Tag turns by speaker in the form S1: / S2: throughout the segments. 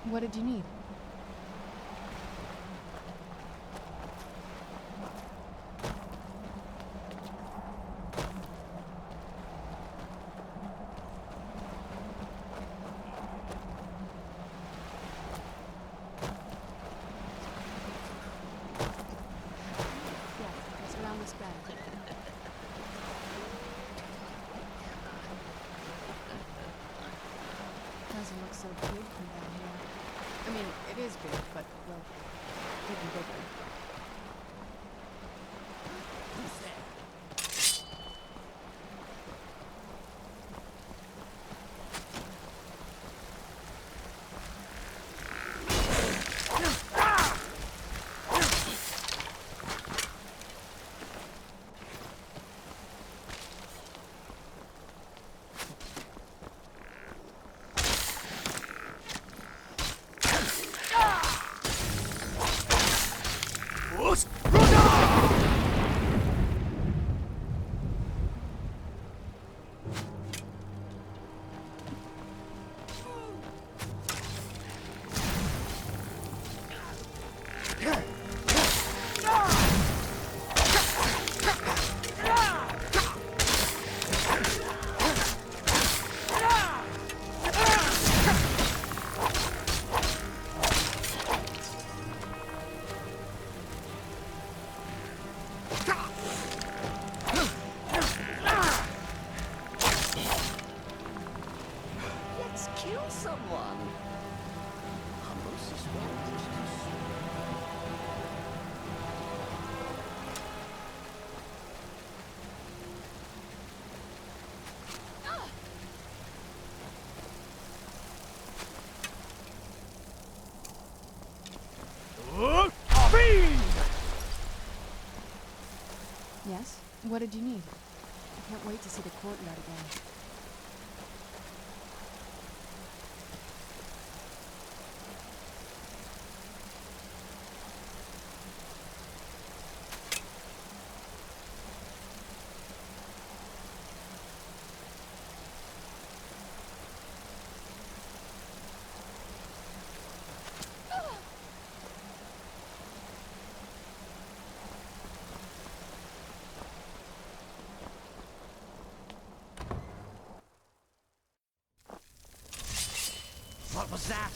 S1: What did you need? Yeah, it's around this bend. Doesn't look so big from down here. I mean, it is big, but, well, even bigger. Yes? What did you need? I can't wait to see the courtyard again.
S2: What was that?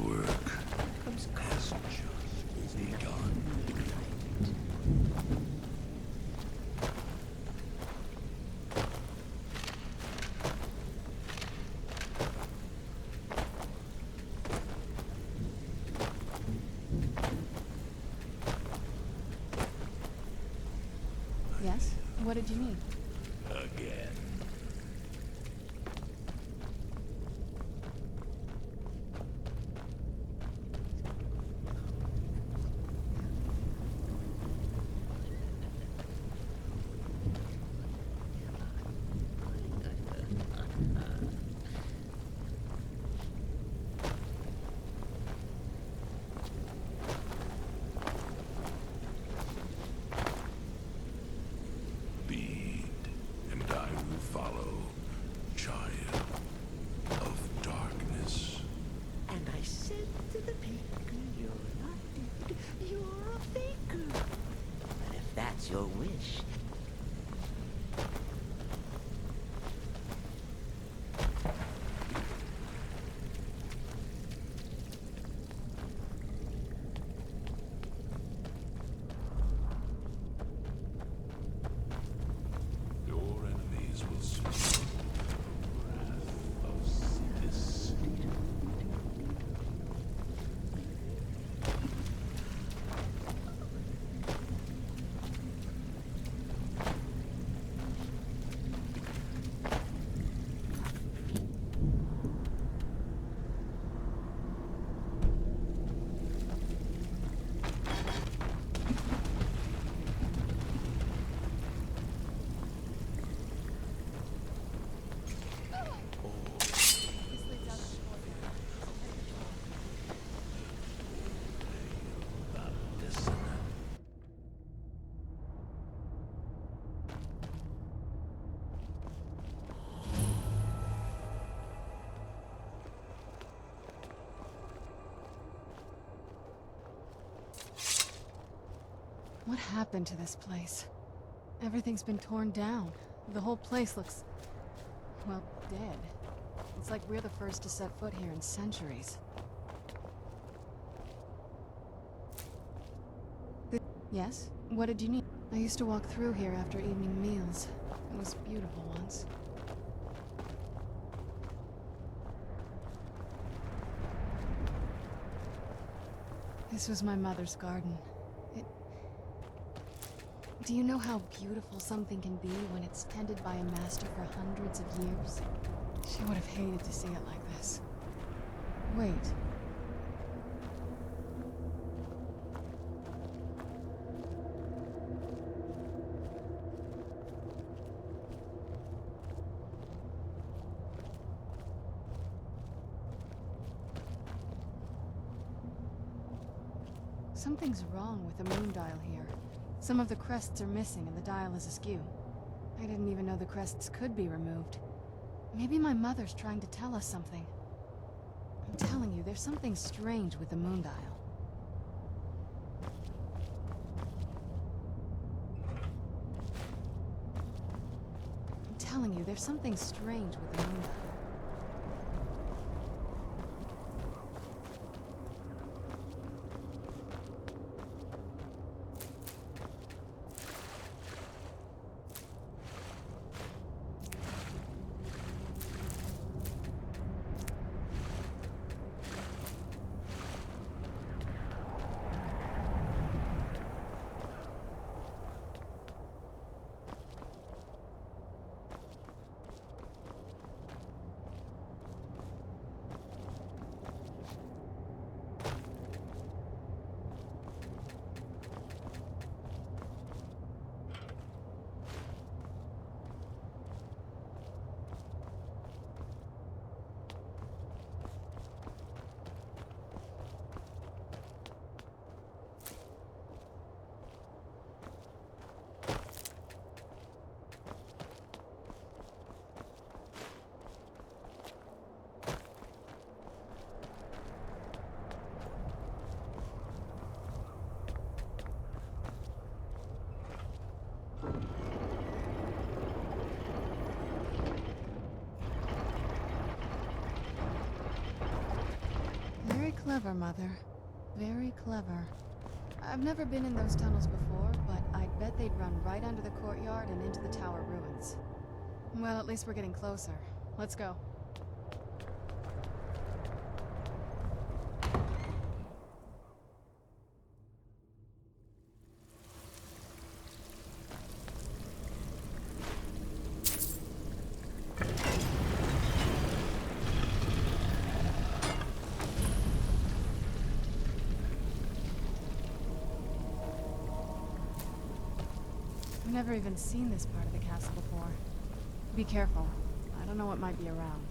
S3: work
S2: Comes
S3: has just begun.
S1: Yes? What did you need?
S3: Again. Lead, and I will follow, child of darkness.
S2: And I said to the pig, you're not dead, you're a faker. But if that's your wish,
S3: Your enemies will smell the wrath of Sidis.
S1: This leads out to the courtyard.
S3: Listen.
S1: What happened to this place? Everything's been torn down. The whole place looks, well, dead. It's like we're the first to set foot here in centuries. Yes? What did you need? I used to walk through here after evening meals. It was beautiful once. This was my mother's garden. Do you know how beautiful something can be when it's tended by a master for hundreds of years? She would have hated to see it like this. Wait. Something's wrong with the moon dial here. Some of the crests are missing and the dial is askew. I didn't even know the crests could be removed. Maybe my mother's trying to tell us something. I'm telling you, there's something strange with the moon dial. I'm telling you, there's something strange with the moon dial. Clever, Mother. Very clever. I've never been in those tunnels before, but I'd bet they'd run right under the courtyard and into the tower ruins. Well, at least we're getting closer. Let's go. I've never even seen this part of the castle before. Be careful. I don't know what might be around.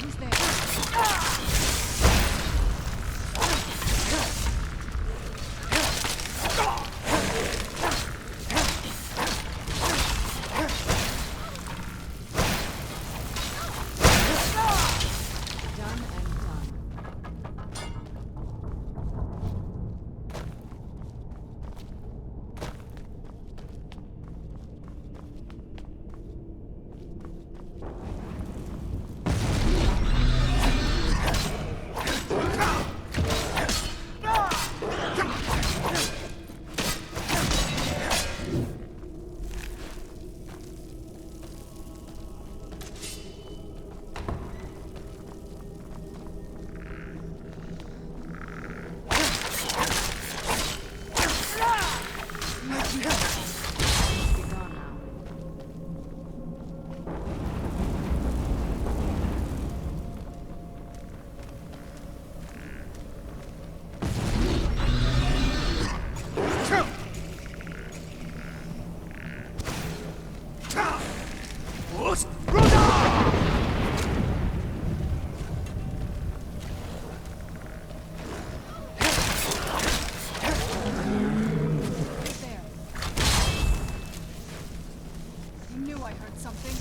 S1: Who's there? Done and done. Be gone now. Who's there? I knew I heard something.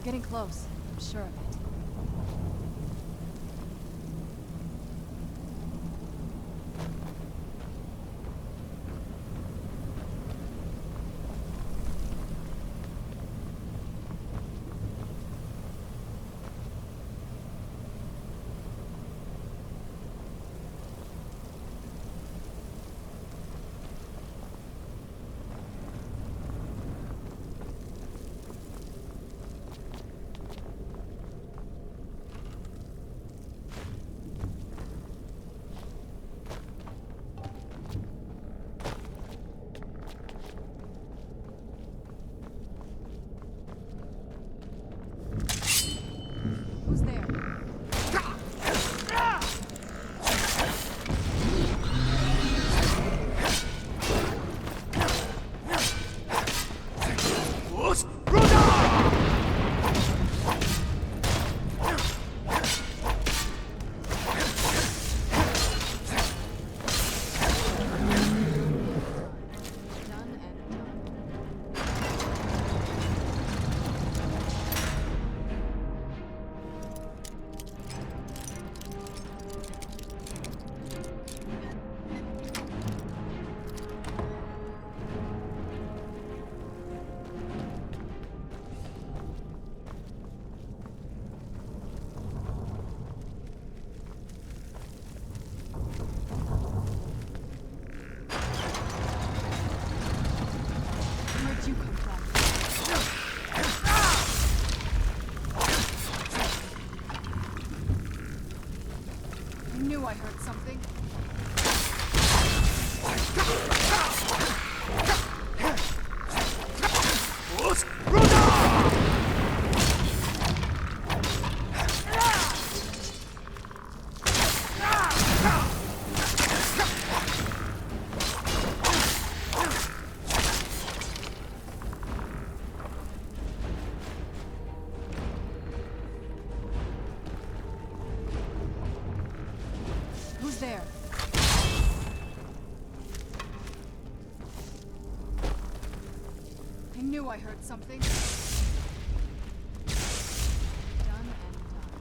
S1: getting close. I'm sure of it. Who's there? Where'd you come from? I knew I heard something. Who's there? I knew I heard something. Done and done.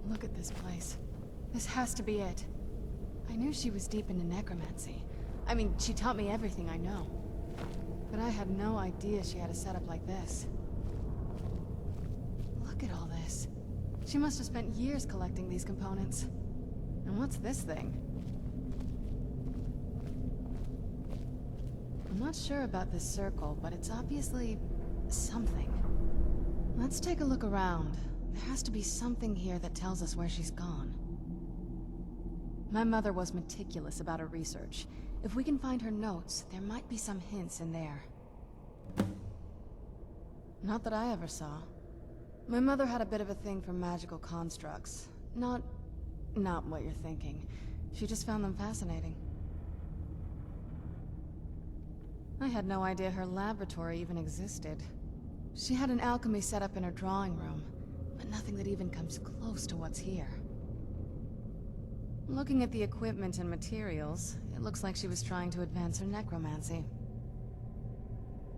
S1: Look at this place. This has to be it. I knew she was deep into necromancy. I mean, she taught me everything I know. But I had no idea she had a setup like this. Look at all this. She must have spent years collecting these components. And what's this thing? I'm not sure about this circle, but it's obviously something. Let's take a look around. There has to be something here that tells us where she's gone. My mother was meticulous about her research. If we can find her notes, there might be some hints in there. Not that I ever saw. My mother had a bit of a thing for magical constructs. Not what you're thinking. She just found them fascinating. I had no idea her laboratory even existed. She had an alchemy set up in her drawing room, but nothing that even comes close to what's here. Looking at the equipment and materials, it looks like she was trying to advance her necromancy.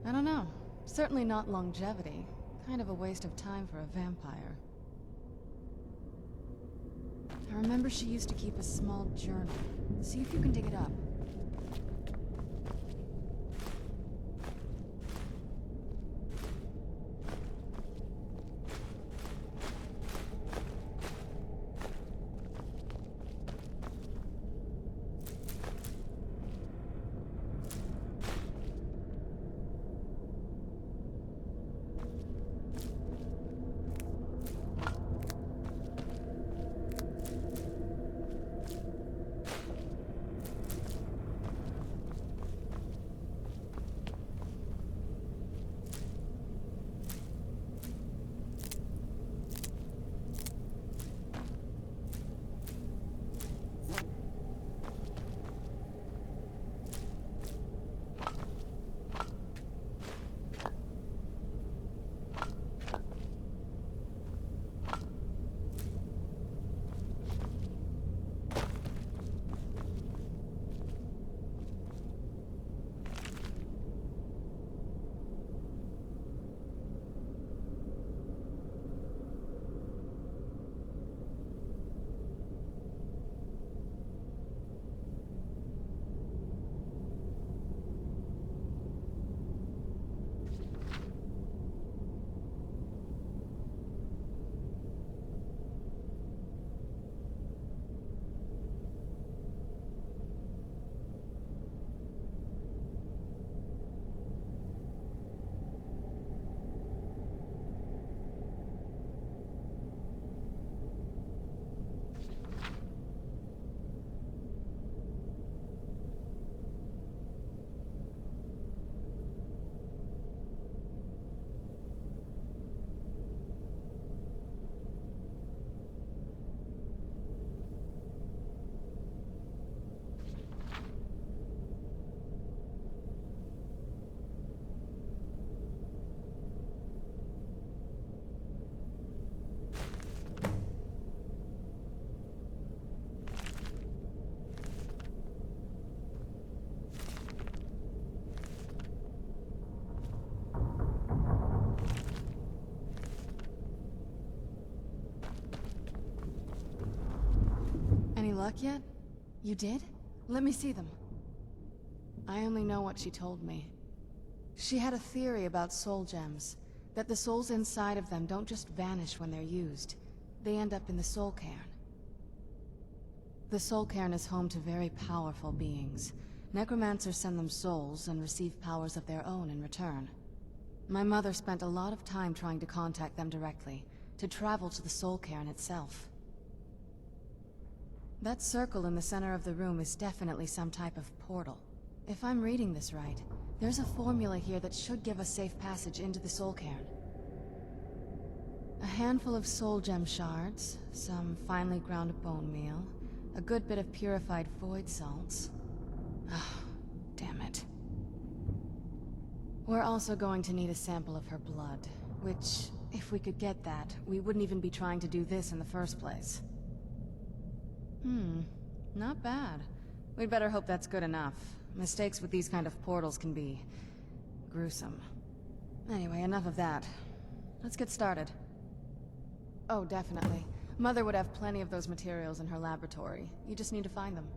S1: I don't know. Certainly not longevity. Kind of a waste of time for a vampire. I remember she used to keep a small journal. See if you can dig it up. Any luck yet? You did? Let me see them. I only know what she told me. She had a theory about soul gems, that the souls inside of them don't just vanish when they're used. They end up in the soul cairn. The soul cairn is home to very powerful beings. Necromancers send them souls and receive powers of their own in return. My mother spent a lot of time trying to contact them directly, to travel to the soul cairn itself. That circle in the center of the room is definitely some type of portal. If I'm reading this right, there's a formula here that should give us safe passage into the soul cairn. A handful of soul gem shards, some finely ground bone meal, a good bit of purified void salts. Ah, damn it. We're also going to need a sample of her blood, which, if we could get that, we wouldn't even be trying to do this in the first place. Not bad. We'd better hope that's good enough. Mistakes with these kind of portals can be gruesome. Anyway, enough of that. Let's get started. Oh, definitely. Mother would have plenty of those materials in her laboratory. You just need to find them.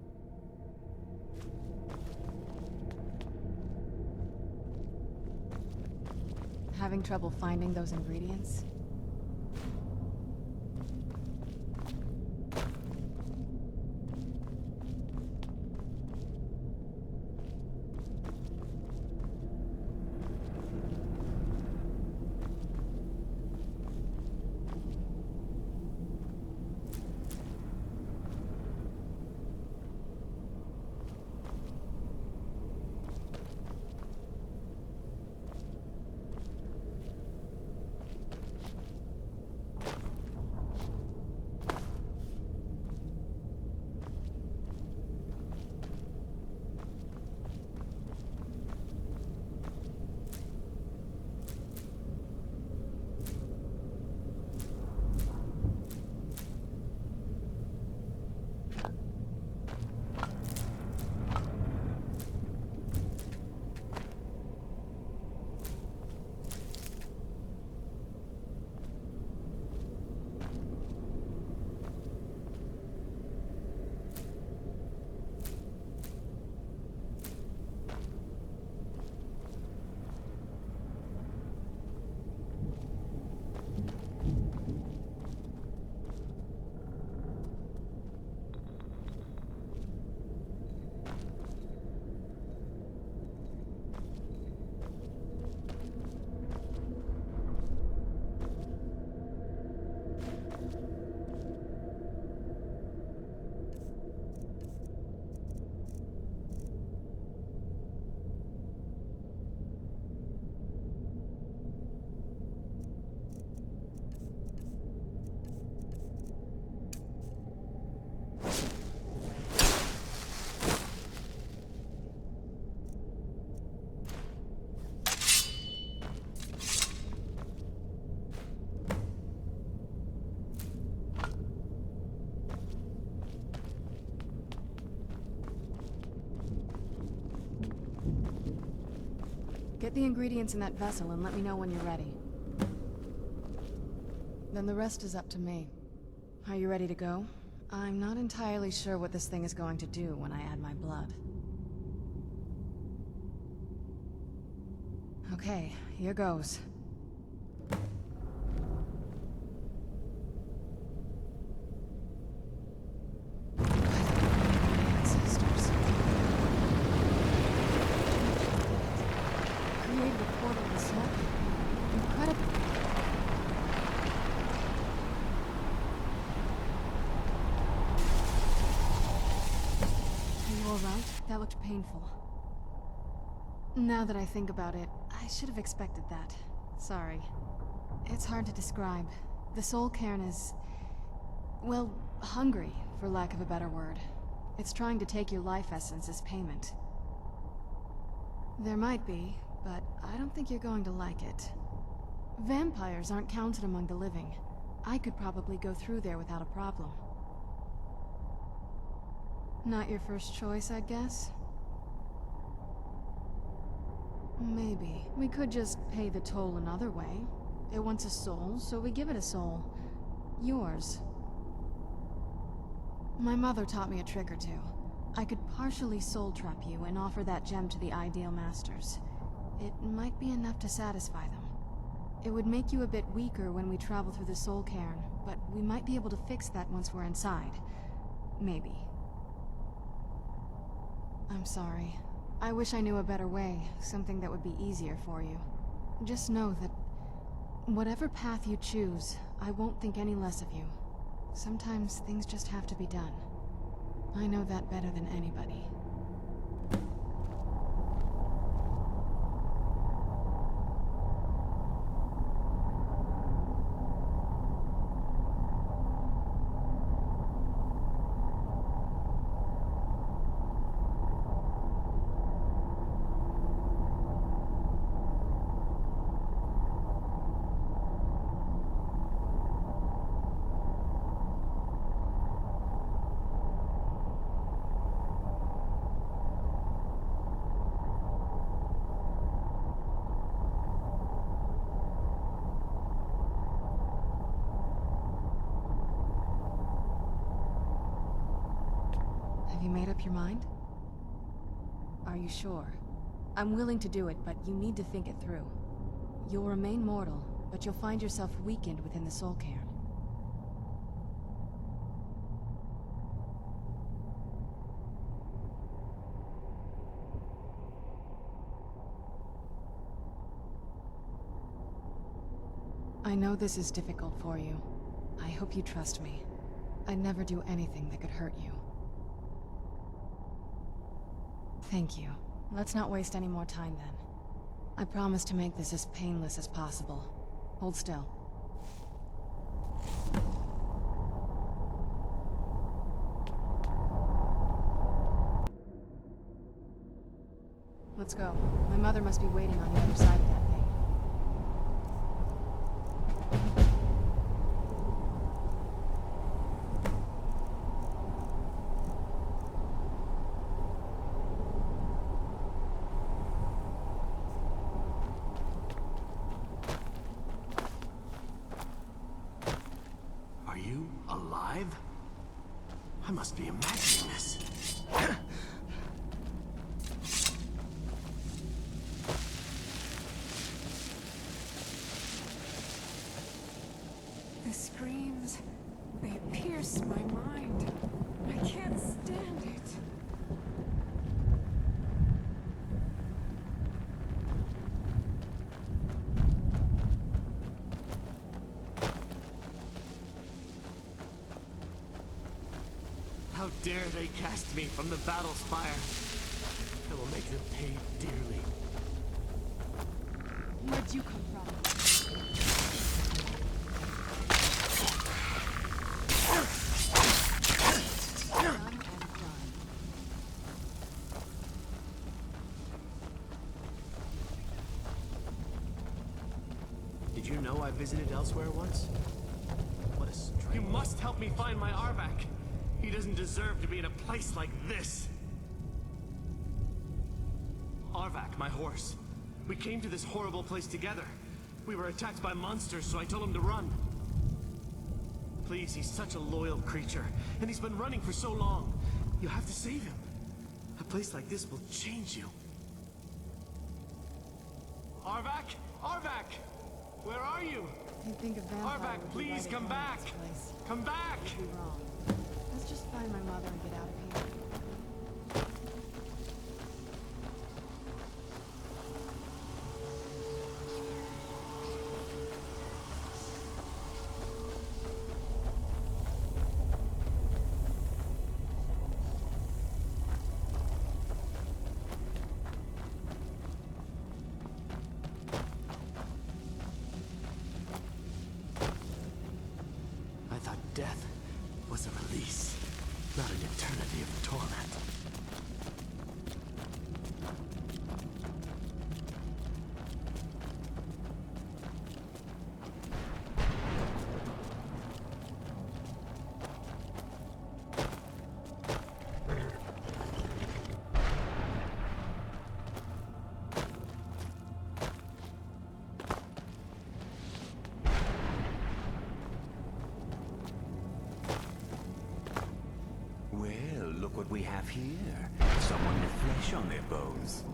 S1: Having trouble finding those ingredients? Get the ingredients in that vessel and let me know when you're ready. Then the rest is up to me. Are you ready to go? I'm not entirely sure what this thing is going to do when I add my blood. Okay, here goes. Ancestors. Created a portal to Soul. Incredible. Are you alright? That looked painful. Now that I think about it, I should have expected that. Sorry. It's hard to describe. The soul cairn is... well, hungry, for lack of a better word. It's trying to take your life essence as payment. There might be, but I don't think you're going to like it. Vampires aren't counted among the living. I could probably go through there without a problem. Not your first choice, I guess? Maybe. We could just pay the toll another way. It wants a soul, so we give it a soul. Yours. My mother taught me a trick or two. I could partially soul trap you and offer that gem to the ideal masters. It might be enough to satisfy them. It would make you a bit weaker when we travel through the soul cairn, but we might be able to fix that once we're inside. Maybe. I'm sorry. I wish I knew a better way, something that would be easier for you. Just know that whatever path you choose, I won't think any less of you. Sometimes things just have to be done. I know that better than anybody. Have you made up your mind? Are you sure? I'm willing to do it, but you need to think it through. You'll remain mortal, but you'll find yourself weakened within the soul cairn. I know this is difficult for you. I hope you trust me. I'd never do anything that could hurt you. Thank you. Let's not waste any more time then. I promise to make this as painless as possible. Hold still. Let's go. My mother must be waiting on the other side of that thing.
S2: Are you alive? I must be imagining this.
S4: The screams, they pierce my mind. I can't stand it.
S2: How dare they cast me from the battle spire? I will make them pay dearly.
S1: Where'd you come from?
S2: Did you know I visited elsewhere once? What a strange... You must help me find my Arvak. He doesn't deserve to be in a place like this. Arvak, my horse.
S5: We came to this horrible place together. We were attacked by monsters, so I told him to run. Please, he's such a loyal creature, and he's been running for so long. You have to save him. A place like this will change you. Arvak? Arvak! Where are you?
S1: You'd think a vampire
S5: Arvak,
S1: would be
S5: please
S1: right
S5: come
S1: at
S5: back!
S1: this place.
S5: Come back!
S1: You'd be wrong. Let's just find my mother and get out of here.
S5: I thought death was a release, not an eternity of torment.
S2: Well, look what we have here. Someone with flesh on their bones.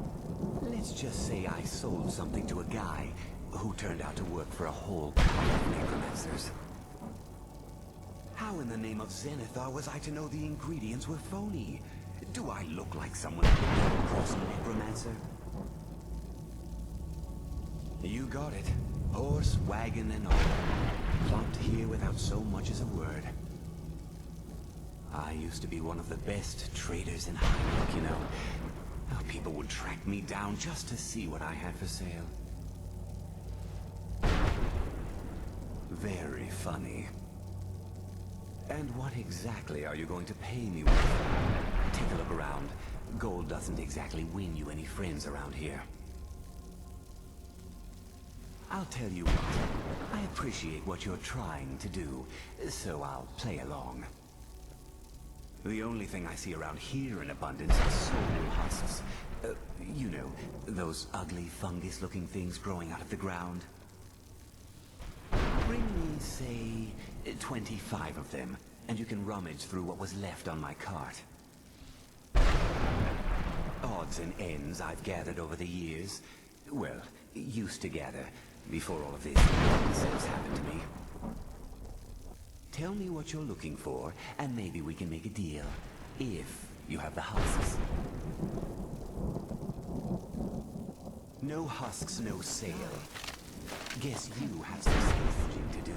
S2: Let's just say I sold something to a guy who turned out to work for a whole couple of necromancers. How in the name of Zenithar was I to know the ingredients were phony? Do I look like someone who came across a necromancer? You got it. Horse, wagon, and all. Plopped here without so much as a word. I used to be one of the best traders in Highmark, you know. How people would track me down just to see what I had for sale. Very funny. And what exactly are you going to pay me with? Take a look around. Gold doesn't exactly win you any friends around here. I'll tell you what. I appreciate what you're trying to do, so I'll play along. The only thing I see around here in abundance are soul husks. You know, those ugly fungus-looking things growing out of the ground. Bring me, say, 25 of them, and you can rummage through what was left on my cart. Odds and ends I've gathered over the years. Well, used to gather, before all of this nonsense happened to me. Tell me what you're looking for, and maybe we can make a deal. If you have the husks. No husks, no sale. Guess you have some safety to do.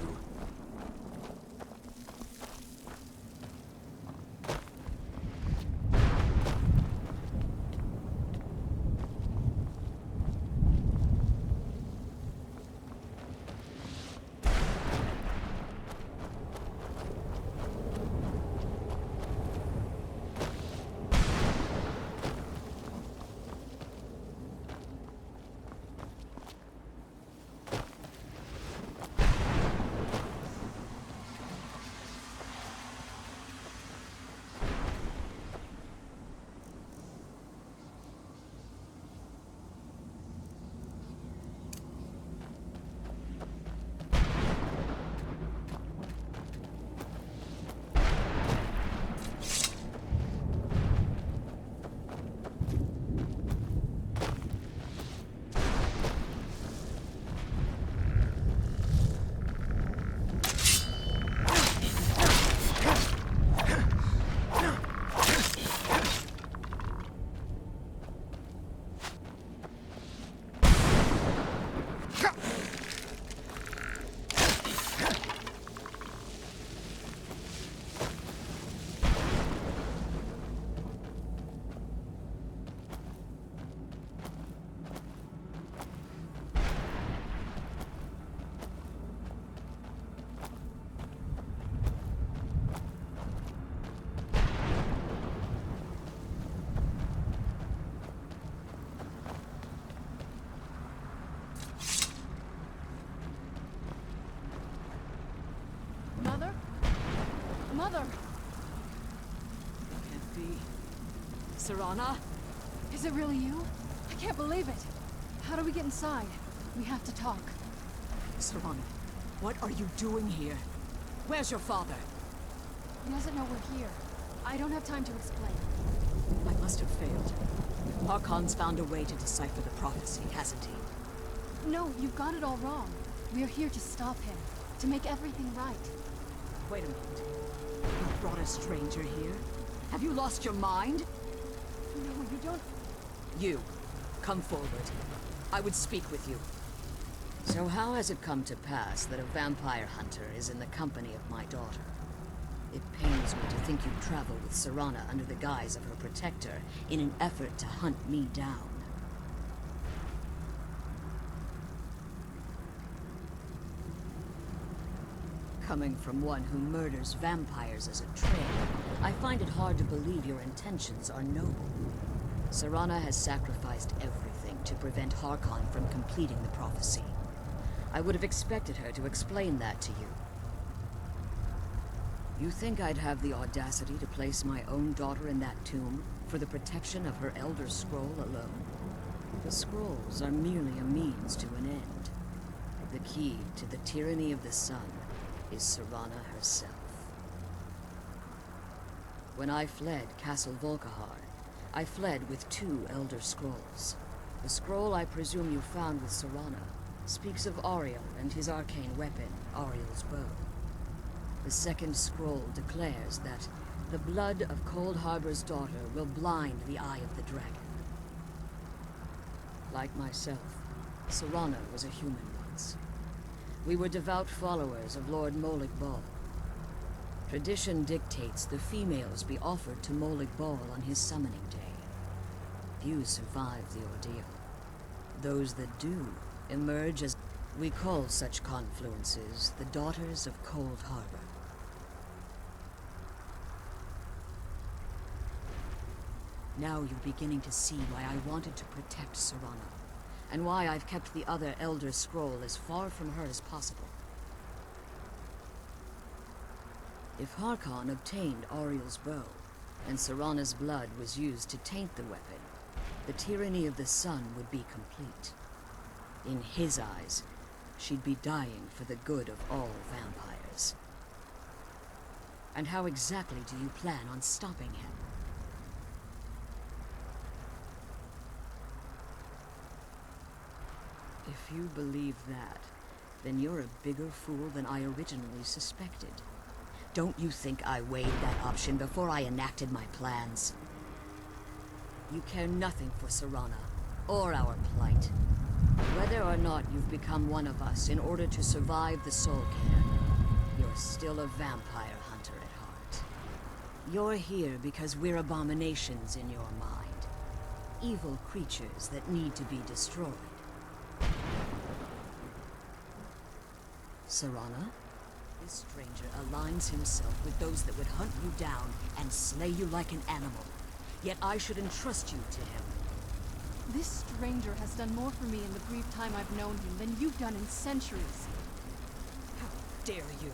S1: Mother!
S4: Can't be. Serana?
S1: Is it really you? I can't believe it. How do we get inside? We have to talk.
S6: Serana, what are you doing here? Where's your father?
S1: He doesn't know we're here. I don't have time to explain.
S6: I must have failed. Harkon's found a way to decipher the prophecy, hasn't he?
S1: No, you've got it all wrong. We're here to stop him. To make everything right.
S6: Wait a minute. You brought a stranger here? Have you lost your mind?
S1: No, you don't...
S6: You, come forward. I would speak with you. So how has it come to pass that a vampire hunter is in the company of my daughter? It pains me to think you travel with Serana under the guise of her protector in an effort to hunt me down. Coming from one who murders vampires as a trade, I find it hard to believe your intentions are noble. Serana has sacrificed everything to prevent Harkon from completing the prophecy. I would have expected her to explain that to you. You think I'd have the audacity to place my own daughter in that tomb for the protection of her Elder Scroll alone? The scrolls are merely a means to an end. The key to the tyranny of the sun is Serana herself. When I fled Castle Volkihar, I fled with 2 Elder Scrolls. The scroll I presume you found with Serana speaks of Ariel and his arcane weapon, Ariel's bow. The second scroll declares that the blood of Cold Harbor's daughter will blind the eye of the dragon. Like myself, Serana was a human once. We were devout followers of Lord Molig Bal. Tradition dictates the females be offered to Molig Bal on his summoning day. Few survive the ordeal. Those that do emerge as... We call such confluences the Daughters of Cold Harbor. Now you're beginning to see why I wanted to protect Serana, and why I've kept the other Elder Scroll as far from her as possible. If Harkon obtained Ariel's bow, and Serana's blood was used to taint the weapon, the tyranny of the sun would be complete. In his eyes, she'd be dying for the good of all vampires. And how exactly do you plan on stopping him? If you believe that, then you're a bigger fool than I originally suspected. Don't you think I weighed that option before I enacted my plans? You care nothing for Serana, or our plight. Whether or not you've become one of us in order to survive the Soul Care, you're still a vampire hunter at heart. You're here because we're abominations in your mind. Evil creatures that need to be destroyed. Serana? This stranger aligns himself with those that would hunt you down and slay you like an animal. Yet I should entrust you to him.
S1: This stranger has done more for me in the brief time I've known him than you've done in centuries.
S6: How dare you?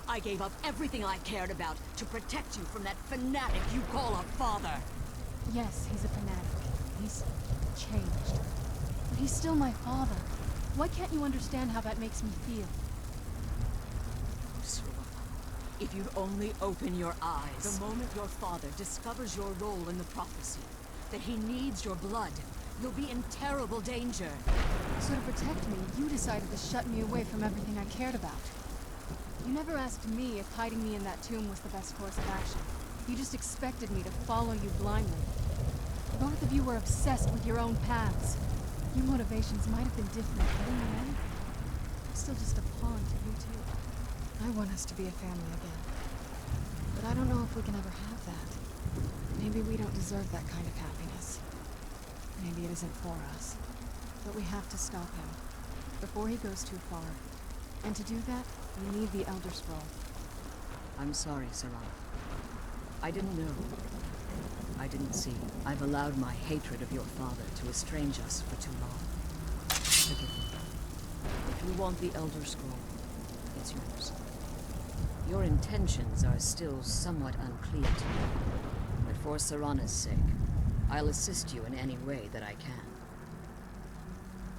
S6: I gave up everything I cared about to protect you from that fanatic you call a father.
S1: Yes, he's a fanatic. He's changed. But he's still my father. Why can't you understand how that makes me feel?
S6: Serana, if you'd only open your eyes. The moment your father discovers your role in the prophecy, that he needs your blood, you'll be in terrible danger.
S1: So to protect me, you decided to shut me away from everything I cared about. You never asked me if hiding me in that tomb was the best course of action. You just expected me to follow you blindly. Both of you were obsessed with your own paths. Your motivations might have been different, but in the end, I'm still just a pawn to you two. I want us to be a family again. But I don't know if we can ever have that. Maybe we don't deserve that kind of happiness. Maybe it isn't for us. But we have to stop him, before he goes too far. And to do that, we need the Elder Scroll.
S6: I'm sorry, Serana. I didn't know. I didn't see. I've allowed my hatred of your father to estrange us for too long. Forgive me. If you want the Elder Scroll, it's yours. Your intentions are still somewhat unclear to me. But for Serana's sake, I'll assist you in any way that I can.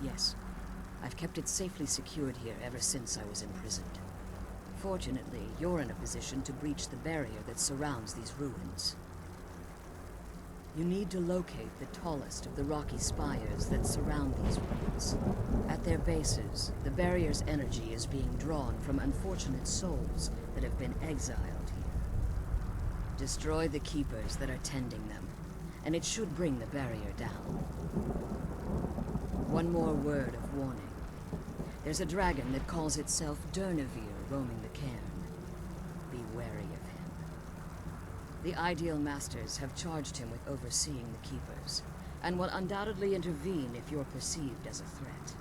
S6: Yes. I've kept it safely secured here ever since I was imprisoned. Fortunately, you're in a position to breach the barrier that surrounds these ruins. You need to locate the tallest of the rocky spires that surround these ruins. At their bases, the barrier's energy is being drawn from unfortunate souls that have been exiled here. Destroy the keepers that are tending them, and it should bring the barrier down. One more word of warning. There's a dragon that calls itself Durnevere roaming the cairn. Be wary of him. The Ideal Masters have charged him with overseeing the Keepers, and will undoubtedly intervene if you're perceived as a threat.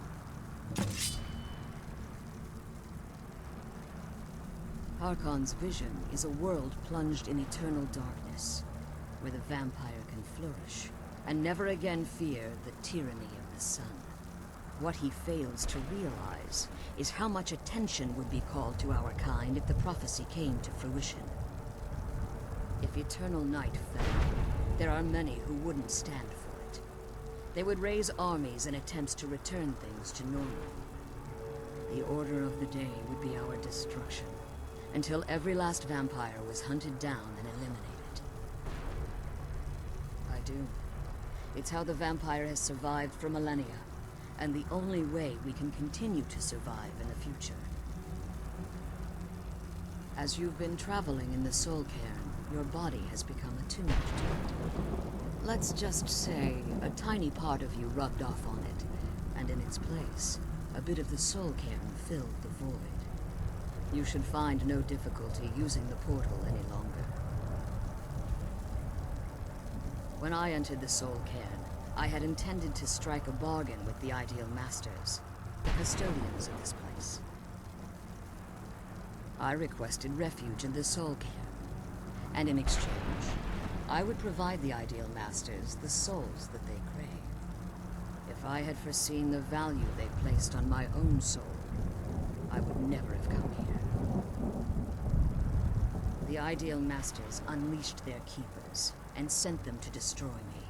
S6: Harkon's vision is a world plunged in eternal darkness, where the vampire can flourish, and never again fear the tyranny of the sun. What he fails to realize is how much attention would be called to our kind if the prophecy came to fruition. If eternal night fell, there are many who wouldn't stand for it. They would raise armies in attempts to return things to normal. The order of the day would be our destruction, until every last vampire was hunted down and eliminated. I do. It's how the vampire has survived for millennia, and the only way we can continue to survive in the future. As you've been traveling in the Soul Cairn, your body has become attuned to it. Let's just say a tiny part of you rubbed off on it, and in its place, a bit of the Soul Cairn filled the void. You should find no difficulty using the portal any longer. When I entered the Soul Cairn, I had intended to strike a bargain with the Ideal Masters, the custodians of this place. I requested refuge in the Soul Cairn, and in exchange, I would provide the Ideal Masters the souls that they crave. If I had foreseen the value they placed on my own soul, I would never have come here. The Ideal Masters unleashed their keepers and sent them to destroy me.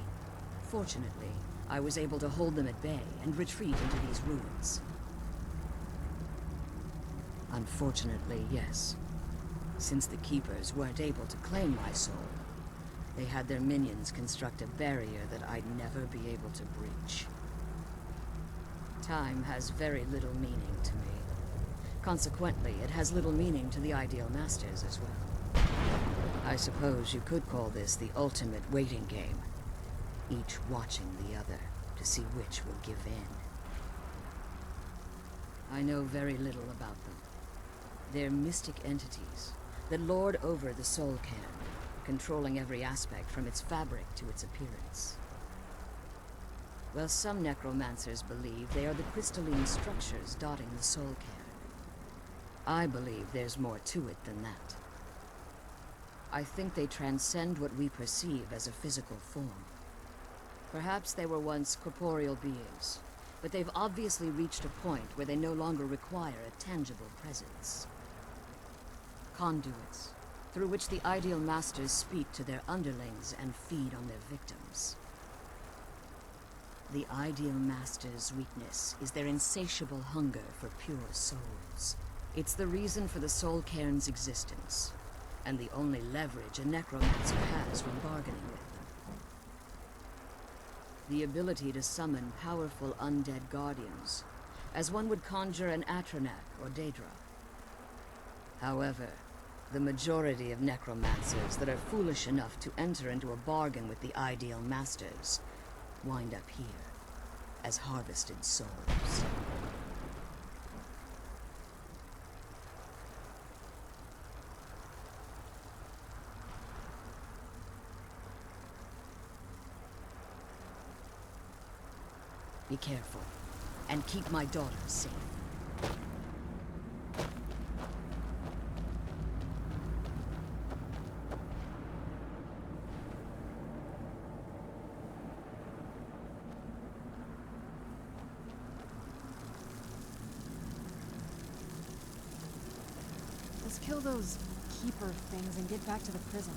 S6: Fortunately, I was able to hold them at bay and retreat into these ruins. Unfortunately, yes. Since the Keepers weren't able to claim my soul, they had their minions construct a barrier that I'd never be able to breach. Time has very little meaning to me. Consequently, it has little meaning to the Ideal Masters as well. I suppose you could call this the ultimate waiting game, each watching the other to see which will give in. I know very little about them. They're mystic entities that lord over the Soul Cairn, controlling every aspect from its fabric to its appearance. While some necromancers believe they are the crystalline structures dotting the Soul Cairn, I believe there's more to it than that. I think they transcend what we perceive as a physical form. Perhaps they were once corporeal beings, but they've obviously reached a point where they no longer require a tangible presence. Conduits, through which the Ideal Masters speak to their underlings and feed on their victims. The Ideal Masters' weakness is their insatiable hunger for pure souls. It's the reason for the Soul Cairn's existence, and the only leverage a necromancer has when bargaining with them. The ability to summon powerful undead guardians, as one would conjure an Atronak or Daedra. However, the majority of necromancers that are foolish enough to enter into a bargain with the Ideal Masters wind up here as harvested souls. Be careful, and keep my daughter safe.
S1: Let's kill those keeper things and get back to the prison.